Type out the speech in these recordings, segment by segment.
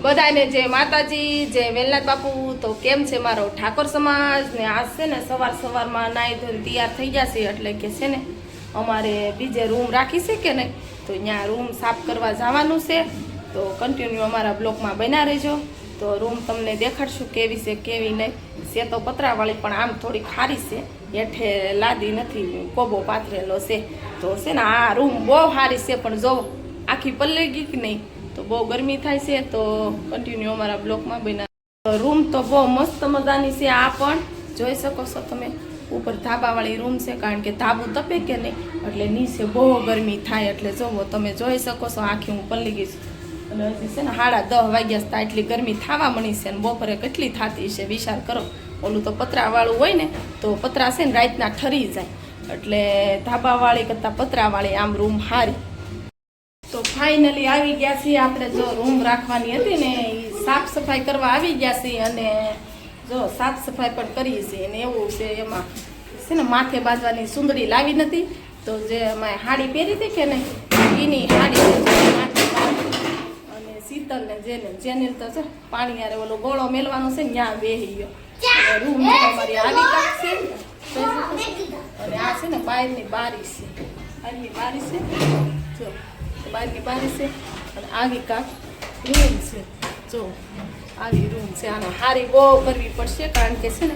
બધાને જય માતાજી, જય વેલનાથ બાપુ। તો કેમ છે મારો ઠાકોર સમાજ ને? આજ છે ને સવારમાં નાઈ ધોઈને તૈયાર થઈ જશે એટલે કે છે ને અમારે બીજે રૂમ રાખી છે કે નહીં, તો અહીંયા રૂમ સાફ કરવા જવાનું છે। તો કન્ટિન્યુ અમારા બ્લોકમાં બન્યા રહેજો। તો રૂમ તમને દેખાડશું કેવી છે કેવી નહીં। છે તો પતરાવાળી પણ આમ થોડી ખારી છે, હેઠે લાદી નથી, કોબો પાથરેલો છે। તો છે ને આ રૂમ બહુ સારી છે, પણ જો આખી પલ્લે ગઈ કે નહીં તો બહુ ગરમી થાય છે। તો કન્ટિન્યુ અમારા બ્લોકમાં બન્યા। રૂમ તો બહુ મસ્ત મજાની છે। આ પણ જોઈ શકો છો તમે, ઉપર ધાબાવાળી રૂમ છે, કારણ કે ધાબુ તપે કે નહીં એટલે નીચે બહુ ગરમી થાય। એટલે જોવો તમે જોઈ શકો છો, આખી હું પલ્લી ગઈ છું અને હજી છે ને 10:30 વાગ્યા હતા, એટલી ગરમી થવા મળી છે। અને બપોરે કેટલી થતી છે વિચાર કરો। ઓલું તો પતરાવાળું હોય ને તો પતરા છે ને રાતના ઠરી જાય, એટલે ધાબાવાળી કરતાં પતરાવાળી આમ રૂમ સારી। તો ફાઇનલી આવી ગયા છીએ આપણે। જો રૂમ રાખવાની હતી ને એ સાફ સફાઈ કરવા આવી ગયા છીએ, અને જો સાફ સફાઈ પણ કરીએ છીએ। અને એવું છે એમાં છે ને માથે બાંધવાની સુંદરી લાવી નથી, તો જે અમે સાડી પહેરી હતી કે નહીં એની સાડી અને શીતલ ને જેને તો છે પાણી યારે ઓલો ગોળો મેલવાનો છે ને ત્યાં બેસી ગયો। રૂમ અમારી આવી કાંક છે, અને આ છે ને બહારની બારી છે, બહારની બારી છે જો, બહારની બારી છે અને આવી કાંક રૂમ છે। જો આવી રૂમ છે, આને સારી બહુ કરવી પડશે, કારણ કે છે ને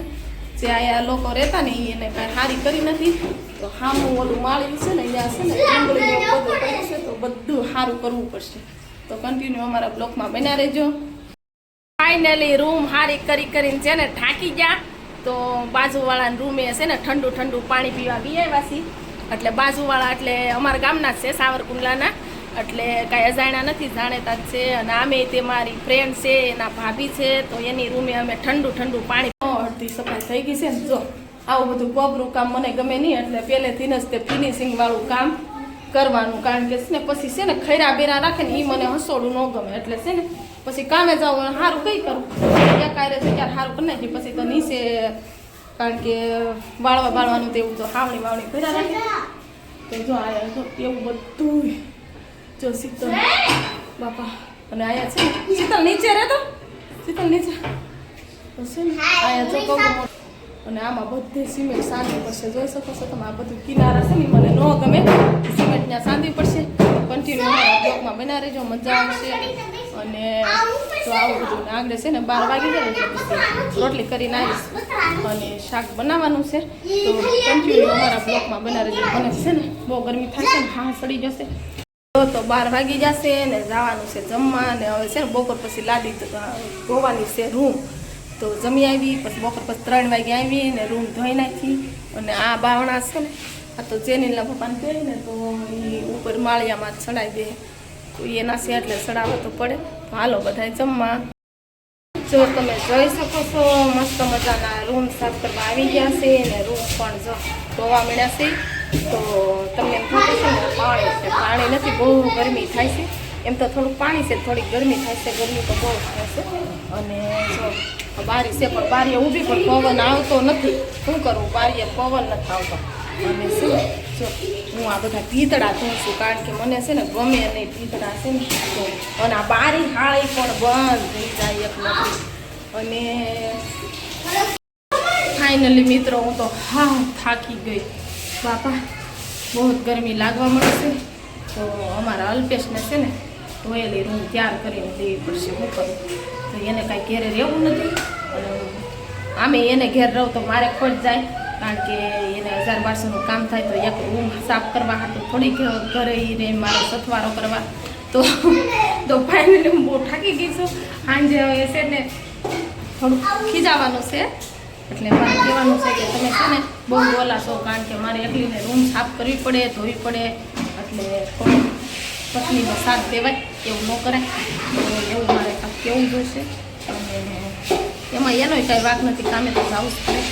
જે અહીંયા લોકો રહેતા ને એને કાંઈ સારી કરી નથી। તો સામું ઓલું માળ્યું છે ને અહીંયા છે ને ડુંગળીનું બધું કર્યું છે, તો બધું સારું કરવું પડશે। તો કન્ટિન્યુ અમારા બ્લોકમાં બન્યા રહેજો। ફાઇનલી રૂમ સારી કરીને છે ને થાકી ગયા। તો બાજુવાળાના રૂમે છે ને ઠંડુ પાણી પીવા બી આવ્યા છીએ। એટલે બાજુવાળા એટલે અમારા ગામના જ છે, સાવરકુંડલાના, એટલે કાંઈ અજાણ્યા નથી, જાણેતા જ છે। અને આમે તે મારી ફ્રેન્ડ છે, એના ભાભી છે, તો એની રૂમે અમે ઠંડુ પાણી અડધી સફાઈ થઈ ગઈ છે ને। જો આવું બધું કોબરું કામ મને ગમે નહીં, એટલે પહેલેથી જ તે ફિનિશિંગ વાળું કામ કરવાનું, કારણ કે છે ને પછી છે ને ખૈરા બેરા રાખે ને એ મને હસોડું ન ગમે। એટલે છે ને પછી કામે જાઉં સારું કઈ કરું, એકાયરે છે ત્યારે સારું કરી નાખી, પછી તો નીચે કારણ કે બાળવાનું તેવું તો હાવણી ખૈરા રાખે। તો જો આયા જો એવું બધું જો શીતલ બાપા, અને આયા છે શીતલ નીચે રહેતો, શીતલ નીચે તો છે ને આયા જો કહું, અને આમાં બધે સિમેન્ટ સાંધવી પડશે। જોઈ શકો છો તમે, આ બધું કિનારા છે ને મને ન ગમે, સિમેન્ટ ત્યાં સાંધવી પડશે। કન્ટિન્યુ બ્લોકમાં બના રહેજો, મજા આવશે। અને તો આવું બધું આગળ છે ને 12 વાગી જાય એટલે પછી રોટલી કરીને આવીશ અને શાક બનાવવાનું છે। તો કન્ટિન્યુ અમારા બ્લોકમાં બના રહેજો। મને છે ને બહુ ગરમી થાય છે ને, હા સડી જશે। તો 12 વાગી જશે ને જવાનું છે જમવા। ને હવે છે ને બપોર પછી લાદી ધોવાની છે રૂમ, તો જમી આવી, પછી બપોર પછી 3 વાગે આવી ને રૂમ ધોઈ નાખી। અને આ બાવણા છે ને આ તો જેનીના પપ્પાને પહેરી ને તો એ ઉપર માળિયામાં ચડાવી દે, તો એના છે એટલે ચડાવવા તો પડે। તો હાલો બધા જમવા। જો તમે જોઈ શકો છો મસ્ત મજાના રૂમ સાફ કરવા આવી ગયા છે, ને રૂમ પણ જો ધોવા મળ્યા છે। તો તમને એમ થતું છે ને પાણી છે, પાણી નથી, બહુ ગરમી થાય છે। એમ તો થોડુંક પાણી છે, થોડીક ગરમી થાય છે, ગરમી તો બહુ થાય છે। અને જો બારી છે, પણ બારીએ ઊભી પણ પવન આવતો નથી, શું કરું, બારીએ પવન નથી આવતો। અને શું જો હું આ બધા ભીતડા ધોઉં છું, કારણ કે મને છે ને ગમે નહીં ભીતડા છે ને, તો અને આ બારી હાળી પણ બંધ થઈ જાય એક નથી। અને ફાઇનલી મિત્રો હું તો હા થાકી ગઈ બાપા, બહુ જ ગરમી લાગવા મળે છે। તો અમારા અલ્પેશને છે ને ધોયેલી રૂમ તૈયાર કરીને દેવી પડશે, શું કરું, તો એને કાંઈ ઘેરે રહેવું નથી। અને આમે એને ઘેર રહું તો મારે ખોટ જાય, કારણ કે એને 1000-1200નું કામ થાય, તો એક રૂમ સાફ કરવા હાટું થોડીક ઘરે રહે મારે સથવારો કરવા। તો ફાઇનલી હું બહુ થાકી ગઈ છું। સાંજે હવે છે ને થોડુંક ખીજાવાનું છે, એટલે મારે કહેવાનું છે કે તમે છે ને બહુ બોલાશો, કારણ કે મારે એકલીને રૂમ સાફ કરવી પડે, ધોવી પડે, એટલે થોડું પત્નીનો સાથ દેવાય એવું ન કરાય। તો એવું મારે કાંઈક કેવું જોઈશે, અને એમાં એનોય કાંઈ વાક નથી, કામે તો જવું જ પડે।